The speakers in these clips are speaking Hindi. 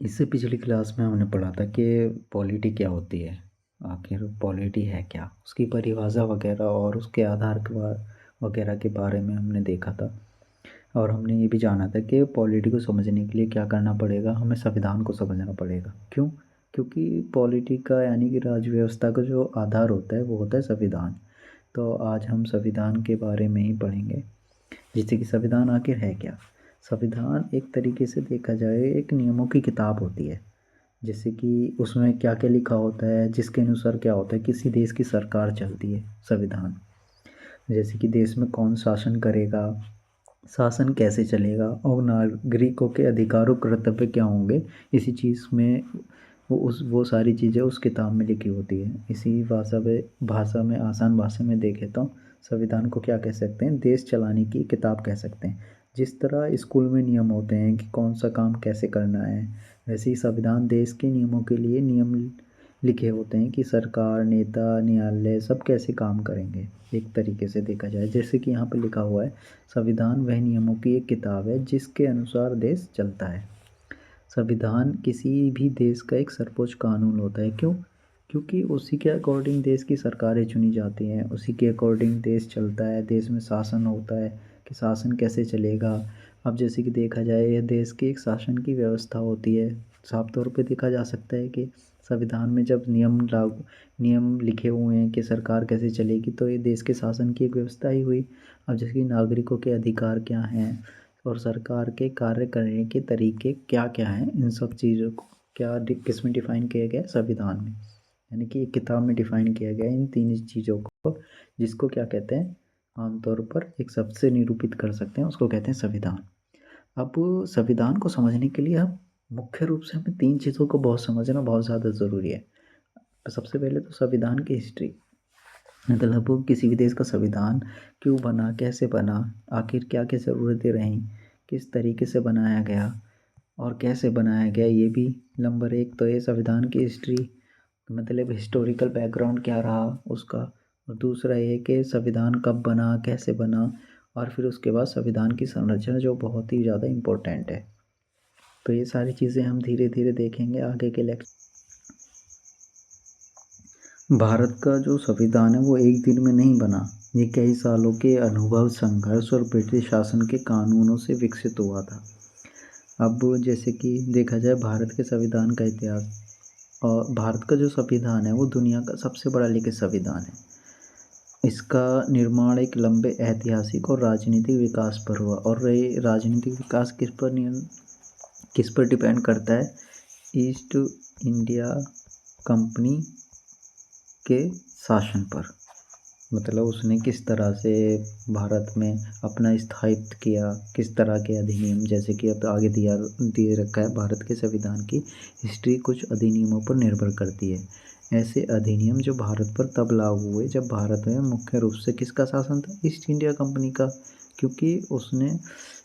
इससे पिछली क्लास में हमने पढ़ा था कि पॉलिटी क्या होती है। आखिर पॉलिटी है क्या, उसकी परिभाषा वगैरह और उसके आधार के वगैरह के बारे में हमने देखा था। और हमने ये भी जाना था कि पॉलिटी को समझने के लिए क्या करना पड़ेगा, हमें संविधान को समझना पड़ेगा। क्यों? क्योंकि पॉलिटी का यानी कि राज्य व्यवस्था का जो आधार होता है वो होता है संविधान। तो आज हम संविधान के बारे में ही पढ़ेंगे। जैसे कि संविधान आखिर है क्या। संविधान एक तरीके से देखा जाए एक नियमों की किताब होती है। जैसे कि उसमें क्या क्या लिखा होता है, जिसके अनुसार क्या होता है, किसी देश की सरकार चलती है संविधान। जैसे कि देश में कौन शासन करेगा, शासन कैसे चलेगा और नागरिकों के अधिकारों कर्तव्य क्या होंगे, इसी चीज़ में वो सारी चीज़ें उस किताब में लिखी होती है। इसी भाषा में आसान भाषा में देखें तो संविधान को क्या कह सकते हैं, देश चलाने की किताब कह सकते हैं। जिस तरह स्कूल में नियम होते हैं कि कौन सा काम कैसे करना है, वैसे ही संविधान देश के नियमों के लिए नियम लिखे होते हैं कि सरकार, नेता, न्यायालय सब कैसे काम करेंगे। एक तरीके से देखा जाए, जैसे कि यहाँ पर लिखा हुआ है, संविधान वह नियमों की एक किताब है जिसके अनुसार देश चलता है। संविधान किसी भी देश का एक सर्वोच्च कानून होता है। क्यों? क्योंकि उसी के अकॉर्डिंग देश की सरकारें चुनी जाती हैं, उसी के अकॉर्डिंग देश चलता है, देश में शासन होता है कि शासन कैसे चलेगा। अब जैसे कि देखा जाए, यह देश की एक शासन की व्यवस्था होती है। साफ तौर पे देखा जा सकता है कि संविधान में जब नियम लिखे हुए हैं कि सरकार कैसे चलेगी, तो ये देश के शासन की एक व्यवस्था ही हुई। अब जैसे कि नागरिकों के अधिकार क्या हैं और सरकार के कार्य करने के तरीके क्या क्या हैं, इन सब चीज़ों को किस में डिफ़ाइन किया गया है, संविधान में। यानी कि एक किताब में डिफ़ाइन किया गया है इन तीन चीज़ों को, जिसको क्या कहते हैं, आमतौर पर एक शब्द से निरूपित कर सकते हैं, उसको कहते हैं संविधान। अब संविधान को समझने के लिए हम मुख्य रूप से हमें तीन चीज़ों को बहुत समझना बहुत ज़्यादा ज़रूरी है। सबसे पहले तो संविधान की हिस्ट्री, मतलब किसी भी देश का संविधान क्यों बना, कैसे बना, आखिर क्या क्या ज़रूरतें रहीं, किस तरीके से बनाया गया और कैसे बनाया गया, ये भी नंबर एक। तो ये संविधान की हिस्ट्री, मतलब हिस्टोरिकल बैकग्राउंड क्या रहा उसका। और दूसरा ये कि संविधान कब बना, कैसे बना, और फिर उसके बाद संविधान की संरचना जो बहुत ही ज़्यादा इम्पोर्टेंट है। तो ये सारी चीज़ें हम धीरे धीरे देखेंगे आगे के लेक्चर। भारत का जो संविधान है वो एक दिन में नहीं बना, ये कई सालों के अनुभव, संघर्ष और ब्रिटिश शासन के कानूनों से विकसित हुआ था। अब जैसे कि देखा जाए भारत के संविधान का इतिहास, और भारत का जो संविधान है वो दुनिया का सबसे बड़ा लिखित संविधान है। इसका निर्माण एक लंबे ऐतिहासिक और राजनीतिक विकास पर हुआ, और ये राजनीतिक विकास किस पर डिपेंड करता है, ईस्ट इंडिया कंपनी के शासन पर। मतलब उसने किस तरह से भारत में अपना स्थायित्व किया, किस तरह के अधिनियम, जैसे कि अब आगे दिए रखा है भारत के संविधान की हिस्ट्री कुछ अधिनियमों पर निर्भर करती है। ऐसे अधिनियम जो भारत पर तब लागू हुए जब भारत में मुख्य रूप से किसका शासन था, ईस्ट इंडिया कंपनी का। क्योंकि उसने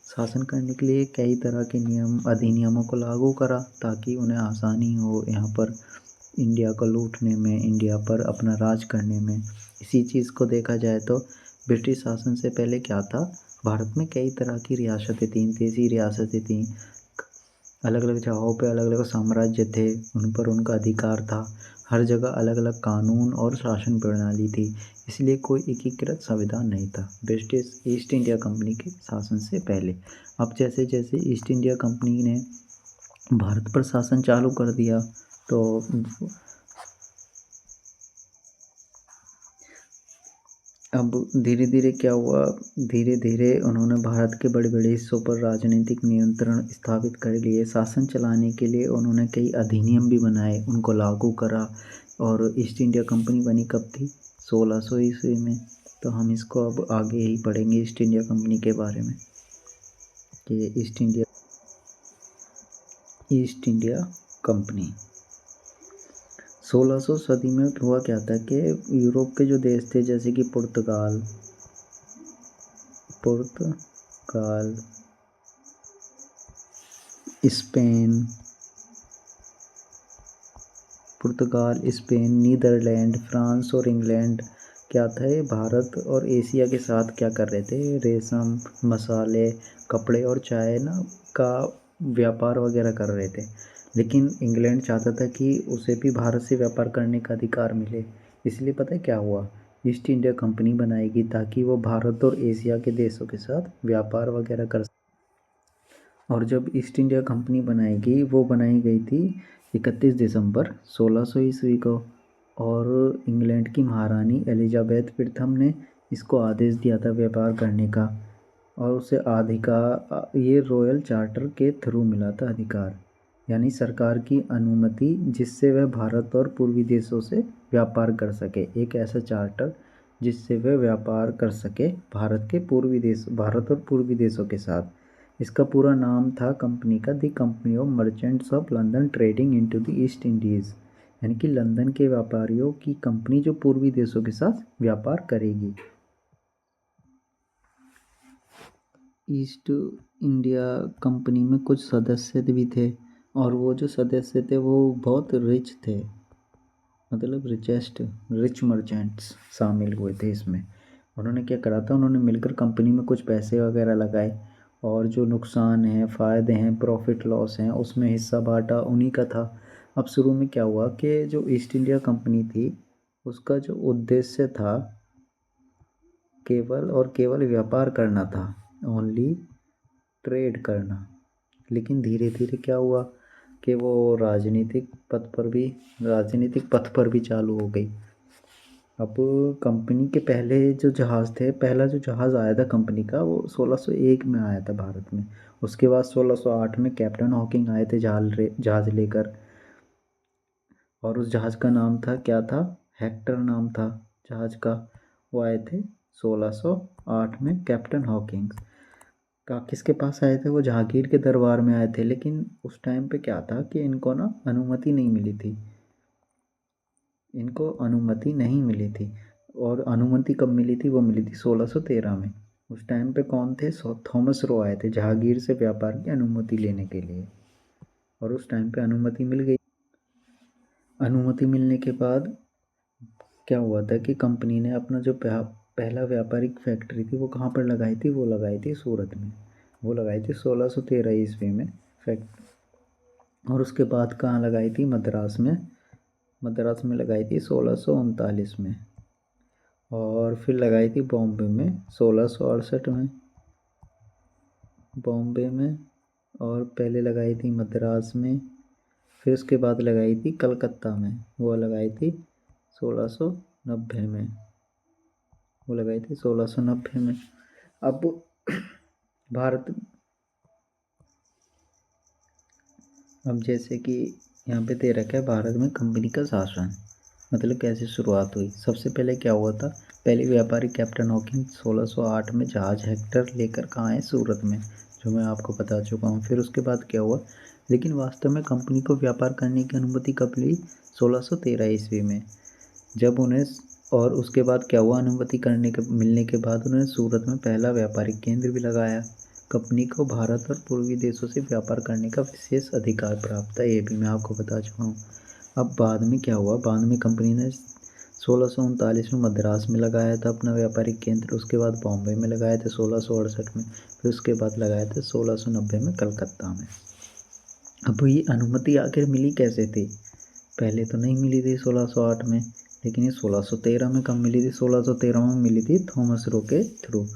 शासन करने के लिए कई तरह के नियम, अधिनियमों को लागू करा ताकि उन्हें आसानी हो यहाँ पर इंडिया को लूटने में, इंडिया पर अपना राज करने में। इसी चीज़ को देखा जाए तो ब्रिटिश शासन से पहले क्या था, भारत में कई तरह की रियासतें थीं, देसी रियासतें थीं, अलग अलग जगहों पे अलग अलग साम्राज्य थे, उन पर उनका अधिकार था। हर जगह अलग अलग कानून और शासन प्रणाली थी, इसलिए कोई एकीकृत संविधान नहीं था ब्रिटिश ईस्ट इंडिया कंपनी के शासन से पहले। अब जैसे जैसे ईस्ट इंडिया कंपनी ने भारत पर शासन चालू कर दिया, तो अब धीरे धीरे क्या हुआ, धीरे धीरे उन्होंने भारत के बड़े बड़े हिस्सों पर राजनीतिक नियंत्रण स्थापित कर लिए। शासन चलाने के लिए उन्होंने कई अधिनियम भी बनाए, उनको लागू करा। और ईस्ट इंडिया कंपनी बनी कब थी, 1600 ईस्वी में। तो हम इसको अब आगे ही पढ़ेंगे ईस्ट इंडिया कंपनी के बारे में कि ईस्ट इंडिया कंपनी 1600 सदी में हुआ क्या था कि यूरोप के जो देश थे, जैसे कि पुर्तगाल, स्पेन, नीदरलैंड, फ्रांस और इंग्लैंड, क्या था ये भारत और एशिया के साथ क्या कर रहे थे, रेशम, मसाले, कपड़े और चाय ना का व्यापार वगैरह कर रहे थे। लेकिन इंग्लैंड चाहता था कि उसे भी भारत से व्यापार करने का अधिकार मिले। इसलिए पता है क्या हुआ, ईस्ट इंडिया कंपनी बनाएगी ताकि वो भारत और एशिया के देशों के साथ व्यापार वगैरह कर। और जब ईस्ट इंडिया कंपनी बनाएगी, वो बनाई गई थी 31 दिसंबर 1600 ईस्वी को। और इंग्लैंड की महारानी एलिजाबेथ प्रथम ने इसको आदेश दिया था व्यापार करने का। और उसे अधिकार ये रॉयल चार्टर के थ्रू मिला था अधिकार, यानी सरकार की अनुमति, जिससे वह भारत और पूर्वी देशों से व्यापार कर सके। एक ऐसा चार्टर जिससे वह व्यापार कर सके भारत और पूर्वी देशों के साथ। इसका पूरा नाम था कंपनी का the company of merchants of London trading into the east Indies, यानी कि लंदन के व्यापारियों की कंपनी जो पूर्वी देशों के साथ व्यापार करेगी। ईस्ट इंडिया कंपनी में कुछ सदस्य भी थे, और वो जो सदस्य थे वो बहुत रिच थे, मतलब रिच मर्चेंट्स शामिल हुए थे इसमें। उन्होंने क्या करा था, उन्होंने मिलकर कंपनी में कुछ पैसे वगैरह लगाए, और जो नुकसान है, फ़ायदे हैं, प्रॉफिट लॉस हैं, उसमें हिस्सा बांटा उन्हीं का था। अब शुरू में क्या हुआ कि जो ईस्ट इंडिया कंपनी थी, उसका जो उद्देश्य था केवल और केवल व्यापार करना था, ओनली ट्रेड करना। लेकिन धीरे धीरे क्या हुआ कि वो राजनीतिक पथ पर भी चालू हो गई। अब कंपनी के पहले जो जहाज़ थे, पहला जो जहाज़ आया था कंपनी का, वो 1601 में आया था भारत में। उसके बाद 1608 में कैप्टन हॉकिंग आए थे जहाज़ लेकर, और उस जहाज़ का नाम था, क्या था, हेक्टर नाम था जहाज़ का। वो आए थे 1608 में कैप्टन हॉकिंग का। किसके पास आए थे, वो जहांगीर के दरबार में आए थे। लेकिन उस टाइम पे क्या था कि इनको ना अनुमति नहीं मिली थी, और अनुमति कब मिली थी, वो मिली थी 1613 में। उस टाइम पे कौन थे, थॉमस रो आए थे जहांगीर से व्यापार की अनुमति लेने के लिए, और उस टाइम पे अनुमति मिल गई। अनुमति मिलने के बाद क्या हुआ था कि कंपनी ने अपना जो पहला व्यापारिक फैक्ट्री थी वो कहाँ पर लगाई थी, वो लगाई थी सूरत में। वो लगाई थी 1613 ईस्वी में फैक्ट। और उसके बाद कहाँ लगाई थी, मद्रास में लगाई थी 1639 में। और फिर लगाई थी बॉम्बे में 1668 में, बॉम्बे में। और पहले लगाई थी मद्रास में, फिर उसके बाद लगाई थी कलकत्ता में, वो लगाई थी 1690 में, वो लगाई थी 1690 में। अब भारत, अब जैसे कि यहाँ पे दे रखा है भारत में कंपनी का शासन, मतलब कैसे शुरुआत हुई। सबसे पहले क्या हुआ था, पहले व्यापारी कैप्टन हॉकिंग 1608 में जहाज हेक्टर लेकर कहाँ आए, सूरत में, जो मैं आपको बता चुका हूँ। फिर उसके बाद क्या हुआ, लेकिन वास्तव में कंपनी को व्यापार करने की अनुमति कब ली, 1613 ईस्वी में, जब उन्हें। और उसके बाद क्या हुआ, अनुमति मिलने के बाद उन्होंने सूरत में पहला व्यापारिक केंद्र भी लगाया। कंपनी को भारत और पूर्वी देशों से व्यापार करने का विशेष अधिकार प्राप्त था, ये भी मैं आपको बता चुका हूँ। अब बाद में क्या हुआ, बाद में कंपनी ने 1639 में मद्रास में लगाया था अपना व्यापारिक केंद्र, उसके बाद बॉम्बे में लगाया था 1668 में, फिर उसके बाद लगाया था 1690 में कलकत्ता में। अब ये अनुमति आखिर मिली कैसे थी, पहले तो नहीं मिली थी 1608 में, लेकिन ये 1613 में कब मिली थी, 1613 में मिली थी थॉमस रो के थ्रू।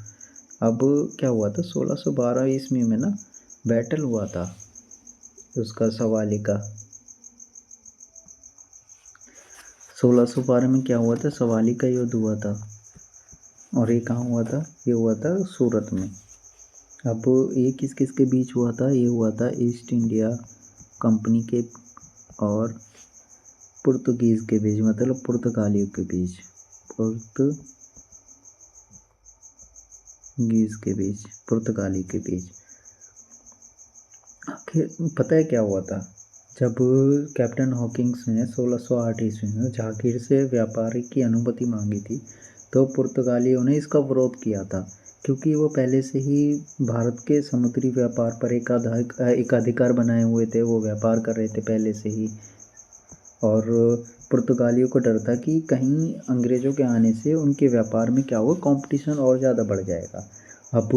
अब क्या हुआ था, 1612 ईस्वी में ना बैटल हुआ था उसका, सवाली का। 1612 में क्या हुआ था, सवाली का युद्ध हुआ था, और ये कहाँ हुआ था, ये हुआ था सूरत में। अब ये किस किस के बीच हुआ था, ये हुआ था ईस्ट इंडिया कंपनी के और पुर्तगीज़ के बीच, मतलब पुर्तगालियों के बीच, पुर्तगाली के बीच। आखिर पता है क्या हुआ था, जब कैप्टन हॉकिंग्स ने 1608 ईस्वी में जहांगीर से व्यापार की अनुमति मांगी थी, तो पुर्तगालियों ने इसका विरोध किया था, क्योंकि वो पहले से ही भारत के समुद्री व्यापार पर एकाधिकार बनाए हुए थे, वो व्यापार कर रहे थे पहले से ही। और पुर्तगालियों को डर था कि कहीं अंग्रेज़ों के आने से उनके व्यापार में क्या हुआ, कंपटीशन और ज़्यादा बढ़ जाएगा। अब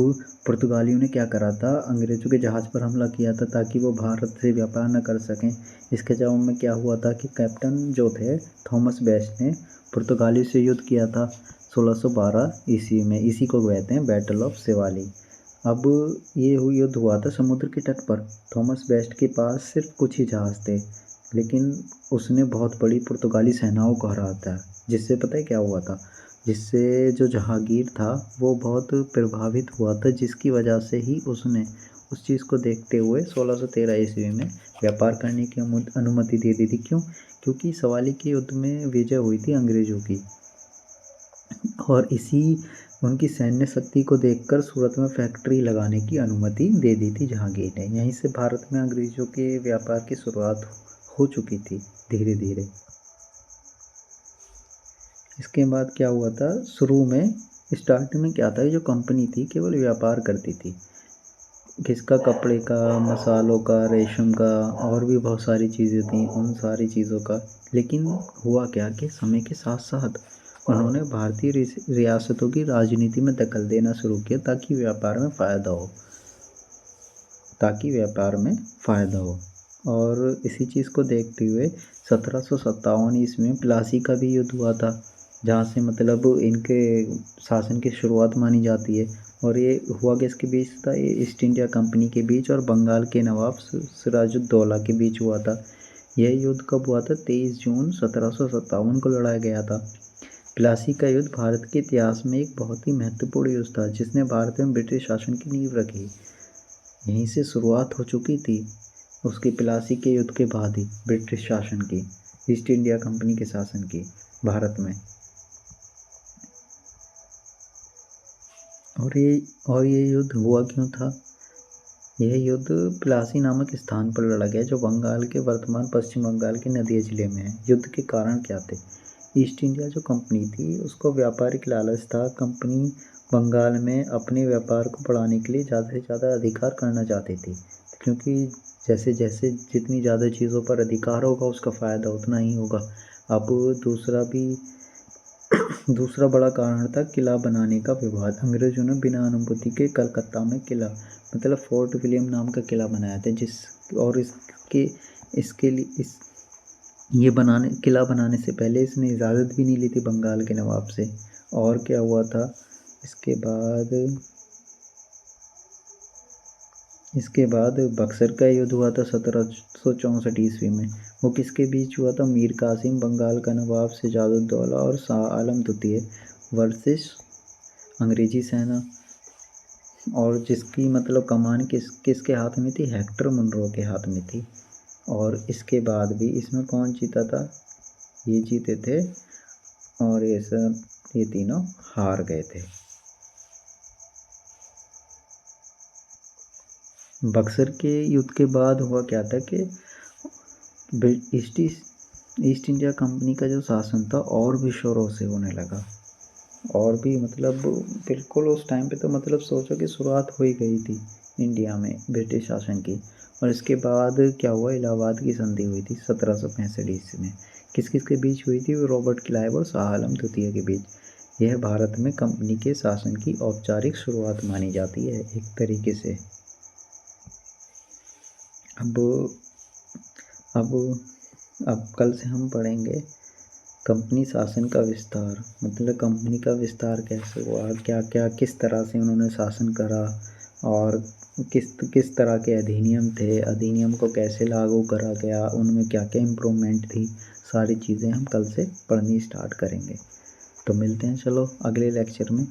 पुर्तगालियों ने क्या करा था, अंग्रेज़ों के जहाज़ पर हमला किया था ताकि वो भारत से व्यापार न कर सकें। इसके जवाब में क्या हुआ था कि कैप्टन जो थे थॉमस बेस्ट ने पुर्तगाली से युद्ध किया था 1612 ईस्वी में। इसी को कहते हैं बैटल ऑफ सेवाली। अब ये युद्ध हुआ था समुद्र के तट पर। थॉमस बेस्ट के पास सिर्फ कुछ ही जहाज़ थे, लेकिन उसने बहुत बड़ी पुर्तगाली सेनाओं को हराया था। जिससे पता है क्या हुआ था, जिससे जो जहांगीर था वो बहुत प्रभावित हुआ था, जिसकी वजह से ही उसने उस चीज़ को देखते हुए 1613 ईस्वी में व्यापार करने की अनुमति दे दी थी। क्यों? क्योंकि सवाली के युद्ध में विजय हुई थी अंग्रेज़ों की, और इसी उनकी सैन्य शक्ति को देखकर सूरत में फैक्ट्री लगाने की अनुमति दे दी थी जहांगीर ने। यहीं से भारत में अंग्रेज़ों के व्यापार की शुरुआत हो चुकी थी धीरे धीरे। इसके बाद क्या हुआ था, शुरू में स्टार्ट में क्या था, जो कंपनी थी केवल व्यापार करती थी, किसका, कपड़े का, मसालों का, रेशम का, और भी बहुत सारी चीज़ें थी, उन सारी चीज़ों का। लेकिन हुआ क्या कि समय के साथ साथ उन्होंने भारतीय रियासतों की राजनीति में दखल देना शुरू किया ताकि व्यापार में फ़ायदा हो, और इसी चीज़ को देखते हुए 1757 ईस्वी में प्लासी का भी युद्ध हुआ था, जहाँ से मतलब इनके शासन की शुरुआत मानी जाती है। और ये हुआ किसके बीच था, ये ईस्ट इंडिया कंपनी के बीच और बंगाल के नवाब सिराजुद्दौला के बीच हुआ था। यह युद्ध कब हुआ था, 23 जून 1757 को लड़ा गया था। प्लासी का युद्ध भारत के इतिहास में एक बहुत ही महत्वपूर्ण युद्ध था, जिसने भारत में ब्रिटिश शासन की नींव रखी। यहीं से शुरुआत हो चुकी थी उसके प्लासी के युद्ध के बाद ही ब्रिटिश शासन की, ईस्ट इंडिया कंपनी के शासन की भारत में। और ये युद्ध हुआ क्यों था? यह युद्ध प्लासी नामक स्थान पर लड़ा गया, जो बंगाल के वर्तमान पश्चिम बंगाल के नदिया जिले में है। युद्ध के कारण क्या थे? ईस्ट इंडिया जो कंपनी थी उसको व्यापारिक लालच था। कंपनी बंगाल में अपने व्यापार को बढ़ाने के लिए ज़्यादा से ज़्यादा अधिकार करना चाहती थी, क्योंकि जैसे जैसे जितनी ज़्यादा चीज़ों पर अधिकार होगा उसका फ़ायदा उतना ही होगा। अब दूसरा बड़ा कारण था किला बनाने का विवाद। अंग्रेज़ों ने बिना अनुमति के कलकत्ता में किला, मतलब फोर्ट विलियम नाम का किला बनाया था, और इसके लिए ये किला बनाने से पहले इसने इजाज़त भी नहीं ली थी बंगाल के नवाब से। और क्या हुआ था इसके बाद बक्सर का युद्ध हुआ था 1764 ईस्वी में। वो किसके बीच हुआ था? मीर कासिम बंगाल का नवाब सिराजुद्दौला और शाह आलम द्वितीय वर्सेस अंग्रेजी सेना, और जिसकी मतलब कमान किसके हाथ में थी? हेक्टर मुनरो के हाथ में थी। और इसके बाद भी इसमें कौन जीता था? ये जीते थे, और ये तीनों हार गए थे। बक्सर के युद्ध के बाद हुआ क्या था कि ईस्ट इंडिया कंपनी का जो शासन था और भी शोरों से होने लगा, और भी मतलब बिल्कुल उस टाइम पे तो मतलब सोचो कि शुरुआत हो ही गई थी इंडिया में ब्रिटिश शासन की। और इसके बाद क्या हुआ, इलाहाबाद की संधि हुई थी 1765 ईस्वी में। किस किस के बीच हुई थी? वो रॉबर्ट क्लाइव और शाह आलम द्वितीय के बीच। यह भारत में कंपनी के शासन की औपचारिक शुरुआत मानी जाती है एक तरीके से। अब अब अब कल से हम पढ़ेंगे कंपनी शासन का विस्तार, मतलब कंपनी का विस्तार कैसे हुआ, क्या क्या किस तरह से उन्होंने शासन करा, और किस तरह के अधिनियम थे, अधिनियम को कैसे लागू करा गया, उनमें क्या क्या इम्प्रूवमेंट थी। सारी चीज़ें हम कल से पढ़नी स्टार्ट करेंगे। तो मिलते हैं चलो अगले लेक्चर में।